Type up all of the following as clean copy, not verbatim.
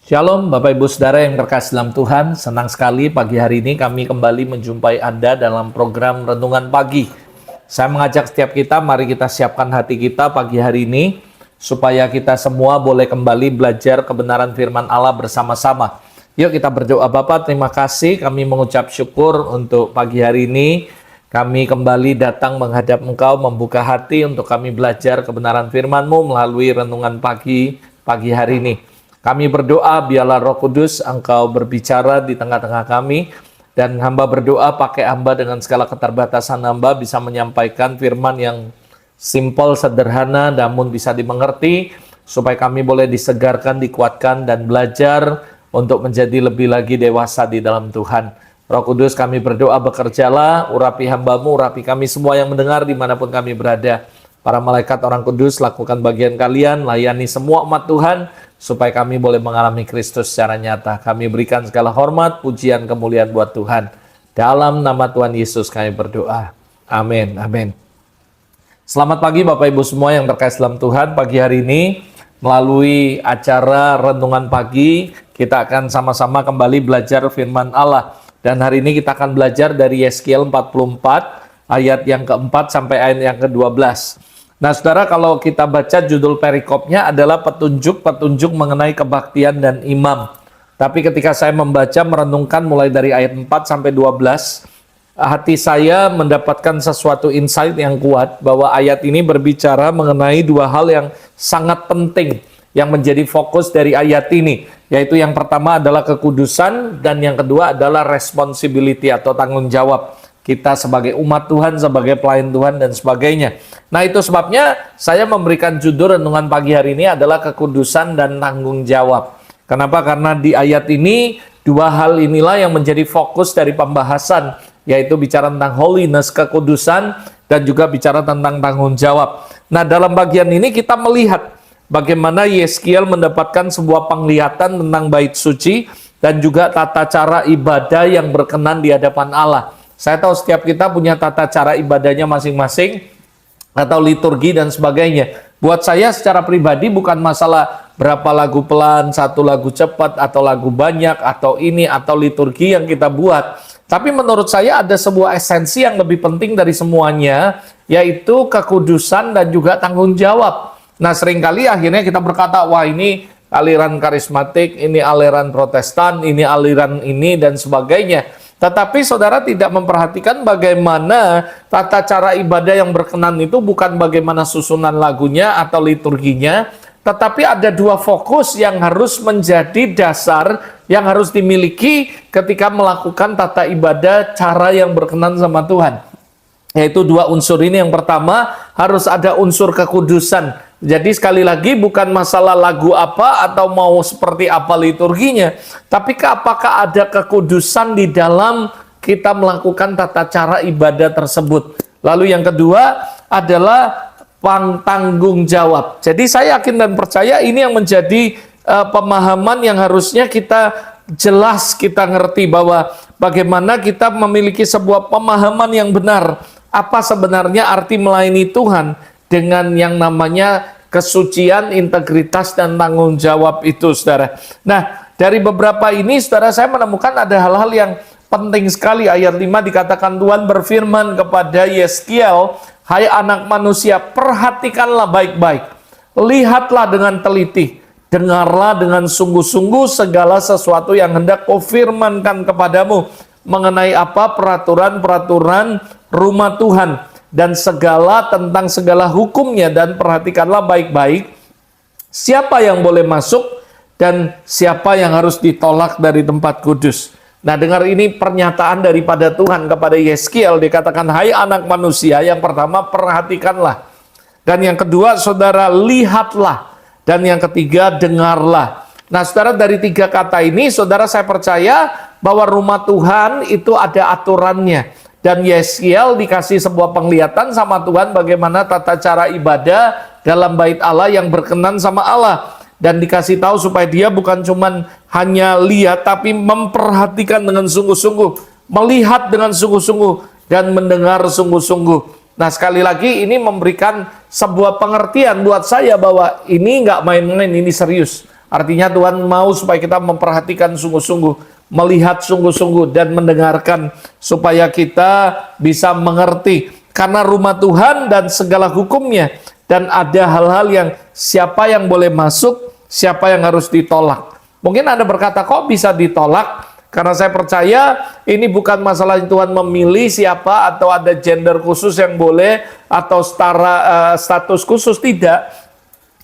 Shalom Bapak Ibu Saudara yang terkasih dalam Tuhan, senang sekali pagi hari ini kami kembali menjumpai Anda dalam program Renungan Pagi. Saya mengajak setiap kita, mari kita siapkan hati kita pagi hari ini, supaya kita semua boleh kembali belajar kebenaran firman Allah bersama-sama. Yuk kita berdoa. Bapa, terima kasih, kami mengucap syukur untuk pagi hari ini. Kami kembali datang menghadap Engkau, membuka hati untuk kami belajar kebenaran firman-Mu melalui Renungan Pagi hari ini. Kami berdoa biarlah Roh Kudus Engkau berbicara di tengah-tengah kami, dan hamba berdoa pakai hamba dengan segala keterbatasan hamba bisa menyampaikan firman yang simpel, sederhana, namun bisa dimengerti, supaya kami boleh disegarkan, dikuatkan, dan belajar untuk menjadi lebih lagi dewasa di dalam Tuhan. Roh Kudus, kami berdoa bekerjalah, urapi hamba-Mu, urapi kami semua yang mendengar dimanapun kami berada. Para malaikat orang kudus, lakukan bagian kalian, layani semua umat Tuhan, supaya kami boleh mengalami Kristus secara nyata. Kami berikan segala hormat, pujian, kemuliaan buat Tuhan. Dalam nama Tuhan Yesus kami berdoa. Amin. Amin. Selamat pagi Bapak Ibu semua yang terkasih dalam Tuhan. Pagi hari ini, melalui acara Renungan Pagi, kita akan sama-sama kembali belajar firman Allah. Dan hari ini kita akan belajar dari Yeskiel 44, ayat yang keempat sampai ayat yang ke-12. Nah, saudara, kalau kita baca judul perikopnya adalah petunjuk-petunjuk mengenai kebaktian dan imam. Tapi ketika saya membaca, merenungkan mulai dari ayat 4 sampai 12, hati saya mendapatkan sesuatu insight yang kuat bahwa ayat ini berbicara mengenai dua hal yang sangat penting yang menjadi fokus dari ayat ini. Yaitu yang pertama adalah kekudusan dan yang kedua adalah responsibility atau tanggung jawab kita sebagai umat Tuhan, sebagai pelayan Tuhan, dan sebagainya. Nah, itu sebabnya saya memberikan judul renungan pagi hari ini adalah kekudusan dan tanggung jawab. Kenapa? Karena di ayat ini, dua hal inilah yang menjadi fokus dari pembahasan, yaitu bicara tentang holiness, kekudusan, dan juga bicara tentang tanggung jawab. Nah, dalam bagian ini kita melihat bagaimana Yeskiel mendapatkan sebuah penglihatan tentang bait suci, dan juga tata cara ibadah yang berkenan di hadapan Allah. Saya tahu setiap kita punya tata cara ibadahnya masing-masing, atau liturgi dan sebagainya. Buat saya secara pribadi bukan masalah berapa lagu pelan, satu lagu cepat, atau lagu banyak, atau ini, atau liturgi yang kita buat. Tapi menurut saya ada sebuah esensi yang lebih penting dari semuanya, yaitu kekudusan dan juga tanggung jawab. Nah, seringkali akhirnya kita berkata, wah ini aliran karismatik, ini aliran protestan, ini aliran ini, dan sebagainya. Tetapi saudara tidak memperhatikan bagaimana tata cara ibadah yang berkenan itu bukan bagaimana susunan lagunya atau liturginya, tetapi ada dua fokus yang harus menjadi dasar yang harus dimiliki ketika melakukan tata ibadah cara yang berkenan sama Tuhan. Yaitu dua unsur ini. Yang pertama, harus ada unsur kekudusan. Jadi sekali lagi bukan masalah lagu apa atau mau seperti apa liturginya, tapi apakah ada kekudusan di dalam kita melakukan tata cara ibadah tersebut. Lalu yang kedua adalah tanggung jawab. Jadi saya yakin dan percaya ini yang menjadi pemahaman yang harusnya kita jelas, kita ngerti bahwa bagaimana kita memiliki sebuah pemahaman yang benar. Apa sebenarnya arti melayani Tuhan dengan yang namanya kesucian, integritas, dan tanggung jawab itu, saudara. Nah, dari beberapa ini, saudara, saya menemukan ada hal-hal yang penting sekali. Ayat 5 dikatakan Tuhan berfirman kepada Yeskiel, hai anak manusia, perhatikanlah baik-baik, lihatlah dengan teliti, dengarlah dengan sungguh-sungguh segala sesuatu yang hendak kufirmankan kepadamu. Mengenai apa? Peraturan-peraturan rumah Tuhan dan tentang segala hukumnya, dan perhatikanlah baik-baik siapa yang boleh masuk dan siapa yang harus ditolak dari tempat kudus. Nah, dengar ini pernyataan daripada Tuhan kepada Yeskiel, dikatakan hai anak manusia, yang pertama perhatikanlah, dan yang kedua saudara lihatlah, dan yang ketiga dengarlah. Nah, saudara, dari tiga kata ini, saudara, saya percaya bahwa rumah Tuhan itu ada aturannya. Dan Yeskiel dikasih sebuah penglihatan sama Tuhan bagaimana tata cara ibadah dalam bait Allah yang berkenan sama Allah. Dan dikasih tahu supaya dia bukan cuman hanya lihat, tapi memperhatikan dengan sungguh-sungguh, melihat dengan sungguh-sungguh, dan mendengar sungguh-sungguh. Nah, sekali lagi ini memberikan sebuah pengertian buat saya bahwa ini nggak main-main, ini serius. Artinya Tuhan mau supaya kita memperhatikan sungguh-sungguh, melihat sungguh-sungguh, dan mendengarkan supaya kita bisa mengerti. Karena rumah Tuhan dan segala hukumnya, dan ada hal-hal yang siapa yang boleh masuk, siapa yang harus ditolak. Mungkin Anda berkata, kok bisa ditolak? Karena saya percaya ini bukan masalah Tuhan memilih siapa atau ada gender khusus yang boleh atau status khusus, tidak.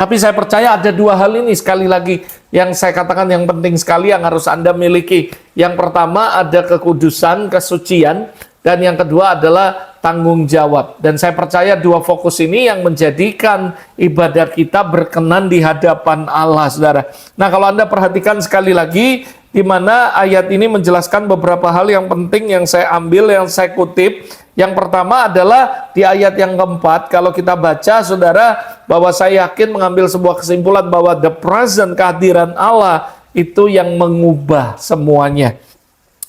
Tapi saya percaya ada dua hal ini sekali lagi yang saya katakan yang penting sekali yang harus Anda miliki. Yang pertama ada kekudusan, kesucian, dan yang kedua adalah tanggung jawab. Dan saya percaya dua fokus ini yang menjadikan ibadah kita berkenan di hadapan Allah, saudara. Nah, kalau Anda perhatikan sekali lagi, di mana ayat ini menjelaskan beberapa hal yang penting yang saya ambil, yang saya kutip. Yang pertama adalah di ayat yang keempat, kalau kita baca, saudara, bahwa saya yakin mengambil sebuah kesimpulan bahwa the present, kehadiran Allah, itu yang mengubah semuanya.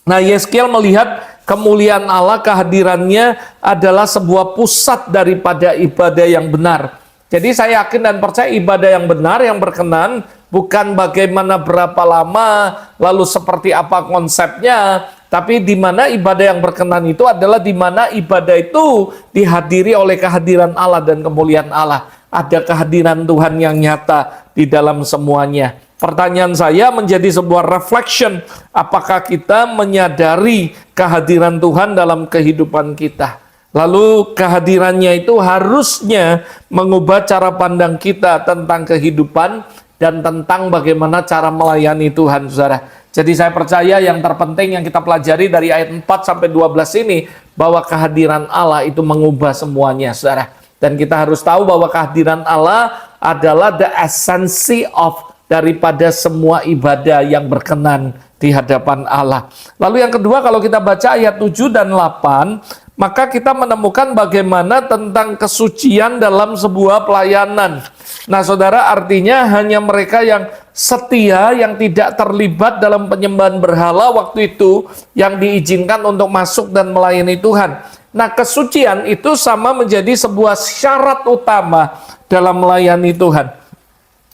Nah, Yeskiel melihat kemuliaan Allah, kehadirannya adalah sebuah pusat daripada ibadah yang benar. Jadi saya yakin dan percaya ibadah yang benar, yang berkenan, bukan bagaimana berapa lama, lalu seperti apa konsepnya, tapi di mana ibadah yang berkenan itu adalah di mana ibadah itu dihadiri oleh kehadiran Allah dan kemuliaan Allah. Ada kehadiran Tuhan yang nyata di dalam semuanya. Pertanyaan saya menjadi sebuah reflection, apakah kita menyadari kehadiran Tuhan dalam kehidupan kita? Lalu kehadirannya itu harusnya mengubah cara pandang kita tentang kehidupan dan tentang bagaimana cara melayani Tuhan, saudara. Jadi saya percaya yang terpenting yang kita pelajari dari ayat 4 sampai 12 ini, bahwa kehadiran Allah itu mengubah semuanya, saudara. Dan kita harus tahu bahwa kehadiran Allah adalah the essence of daripada semua ibadah yang berkenan di hadapan Allah. Lalu yang kedua, kalau kita baca ayat 7 dan 8, maka kita menemukan bagaimana tentang kesucian dalam sebuah pelayanan. Nah, saudara, artinya hanya mereka yang setia, yang tidak terlibat dalam penyembahan berhala waktu itu, yang diizinkan untuk masuk dan melayani Tuhan. Nah, kesucian itu sama menjadi sebuah syarat utama dalam melayani Tuhan.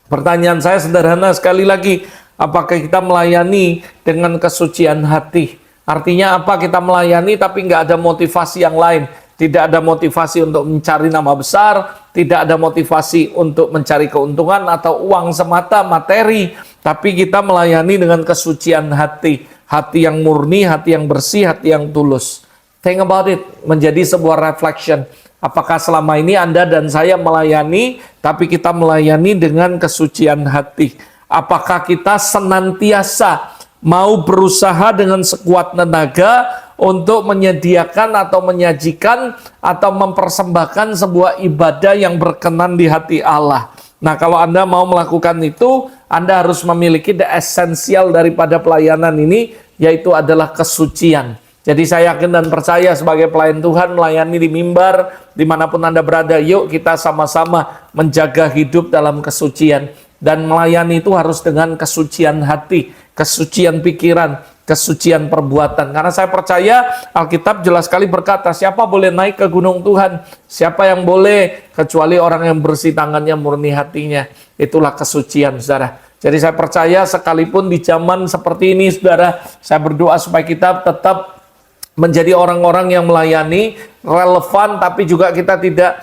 Pertanyaan saya sederhana sekali lagi, apakah kita melayani dengan kesucian hati? Artinya apa? Kita melayani tapi nggak ada motivasi yang lain. Tidak ada motivasi untuk mencari nama besar, tidak ada motivasi untuk mencari keuntungan atau uang semata, materi. Tapi kita melayani dengan kesucian hati. Hati yang murni, hati yang bersih, hati yang tulus. Think about it, menjadi sebuah reflection. Apakah selama ini Anda dan saya melayani, tapi kita melayani dengan kesucian hati? Apakah kita senantiasa mau berusaha dengan sekuat tenaga untuk menyediakan atau menyajikan atau mempersembahkan sebuah ibadah yang berkenan di hati Allah? Nah, kalau Anda mau melakukan itu, Anda harus memiliki the esensial daripada pelayanan ini, yaitu adalah kesucian. Jadi saya yakin dan percaya sebagai pelayan Tuhan, melayani di mimbar, dimanapun Anda berada, yuk kita sama-sama menjaga hidup dalam kesucian. Dan melayani itu harus dengan kesucian hati, kesucian pikiran, kesucian perbuatan. Karena saya percaya Alkitab jelas sekali berkata, siapa boleh naik ke gunung Tuhan? Siapa yang boleh? Kecuali orang yang bersih tangannya, murni hatinya. Itulah kesucian, saudara. Jadi saya percaya sekalipun di zaman seperti ini, saudara, saya berdoa supaya kita tetap menjadi orang-orang yang melayani, relevan, tapi juga kita tidak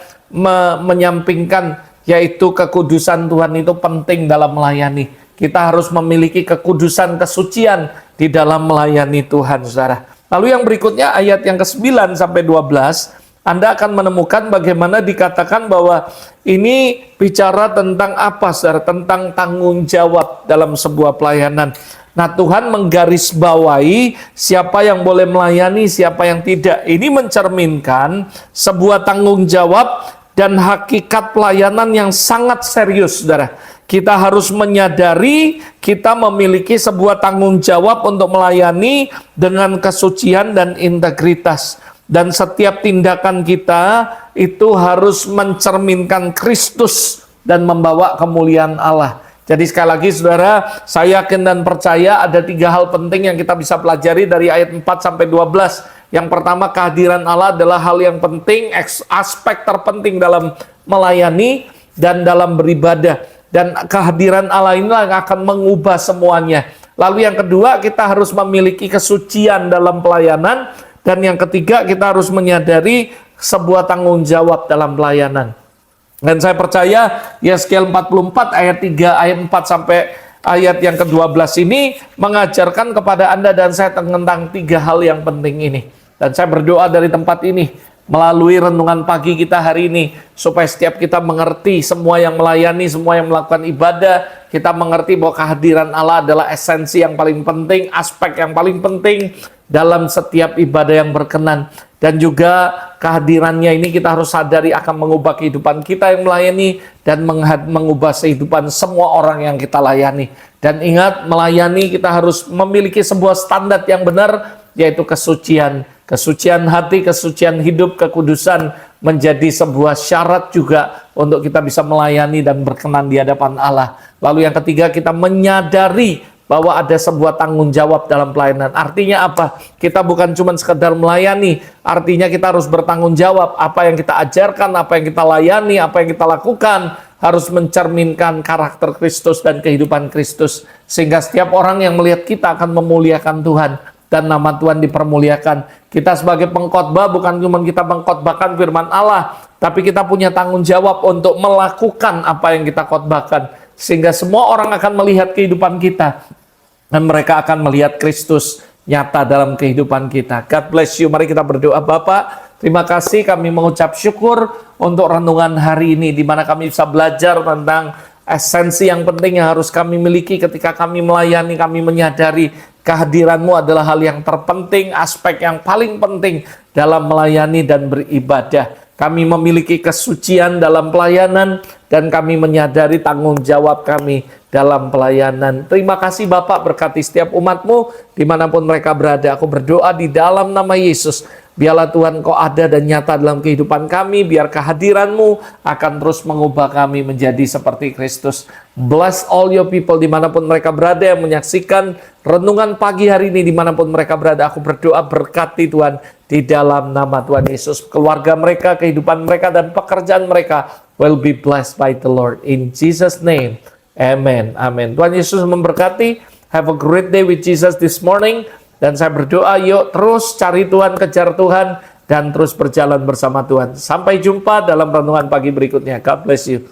menyampingkan, yaitu kekudusan Tuhan itu penting dalam melayani. Kita harus memiliki kekudusan, kesucian di dalam melayani Tuhan, saudara. Lalu yang berikutnya ayat yang ke-9 sampai 12, Anda akan menemukan bagaimana dikatakan bahwa ini bicara tentang apa, saudara? Tentang tanggung jawab dalam sebuah pelayanan. Nah, Tuhan menggarisbawahi siapa yang boleh melayani, siapa yang tidak. Ini mencerminkan sebuah tanggung jawab dan hakikat pelayanan yang sangat serius, saudara. Kita harus menyadari kita memiliki sebuah tanggung jawab untuk melayani dengan kesucian dan integritas. Dan setiap tindakan kita itu harus mencerminkan Kristus dan membawa kemuliaan Allah. Jadi sekali lagi, saudara, saya yakin dan percaya ada 3 hal penting yang kita bisa pelajari dari ayat 4 sampai 12. Yang pertama, kehadiran Allah adalah hal yang penting, aspek terpenting dalam melayani dan dalam beribadah. Dan kehadiran Allah inilah yang akan mengubah semuanya. Lalu yang kedua, kita harus memiliki kesucian dalam pelayanan. Dan yang ketiga, kita harus menyadari sebuah tanggung jawab dalam pelayanan. Dan saya percaya Yeskiel 44 ayat 3, ayat 4 sampai ayat yang ke-12 ini mengajarkan kepada Anda dan saya tentang 3 hal yang penting ini. Dan saya berdoa dari tempat ini, melalui renungan pagi kita hari ini, supaya setiap kita mengerti, semua yang melayani, semua yang melakukan ibadah, kita mengerti bahwa kehadiran Allah adalah esensi yang paling penting, aspek yang paling penting dalam setiap ibadah yang berkenan. Dan juga kehadirannya ini kita harus sadari akan mengubah kehidupan kita yang melayani dan mengubah kehidupan semua orang yang kita layani. Dan ingat, melayani kita harus memiliki sebuah standar yang benar, yaitu kesucian. Kesucian hati, kesucian hidup, kekudusan menjadi sebuah syarat juga untuk kita bisa melayani dan berkenan di hadapan Allah. Lalu yang ketiga, kita menyadari bahwa ada sebuah tanggung jawab dalam pelayanan. Artinya apa? Kita bukan cuma sekedar melayani, artinya kita harus bertanggung jawab. Apa yang kita ajarkan, apa yang kita layani, apa yang kita lakukan harus mencerminkan karakter Kristus dan kehidupan Kristus. Sehingga setiap orang yang melihat kita akan memuliakan Tuhan dan nama Tuhan dipermuliakan. Kita sebagai pengkhotbah bukan cuma kita mengkhotbahkan firman Allah, tapi kita punya tanggung jawab untuk melakukan apa yang kita khotbahkan. Sehingga semua orang akan melihat kehidupan kita dan mereka akan melihat Kristus nyata dalam kehidupan kita. God bless you. Mari kita berdoa. Bapak, terima kasih, kami mengucap syukur untuk renungan hari ini, di mana kami bisa belajar tentang esensi yang penting yang harus kami miliki ketika kami melayani. Kami menyadari kehadiran-Mu adalah hal yang terpenting, aspek yang paling penting dalam melayani dan beribadah. Kami memiliki kesucian dalam pelayanan dan kami menyadari tanggung jawab kami dalam pelayanan. Terima kasih Bapak, berkati setiap umat-Mu dimanapun mereka berada. Aku berdoa di dalam nama Yesus. Biarlah Tuhan Kau ada dan nyata dalam kehidupan kami. Biar kehadiran-Mu akan terus mengubah kami menjadi seperti Kristus. Bless all your people dimanapun mereka berada yang menyaksikan renungan pagi hari ini dimanapun mereka berada. Aku berdoa berkati Tuhan di dalam nama Tuhan Yesus. Keluarga mereka, kehidupan mereka, dan pekerjaan mereka will be blessed by the Lord. In Jesus' name, amen. Amen. Tuhan Yesus memberkati. Have a great day with Jesus this morning. Dan saya berdoa, yuk terus cari Tuhan, kejar Tuhan, dan terus berjalan bersama Tuhan. Sampai jumpa dalam renungan pagi berikutnya. God bless you.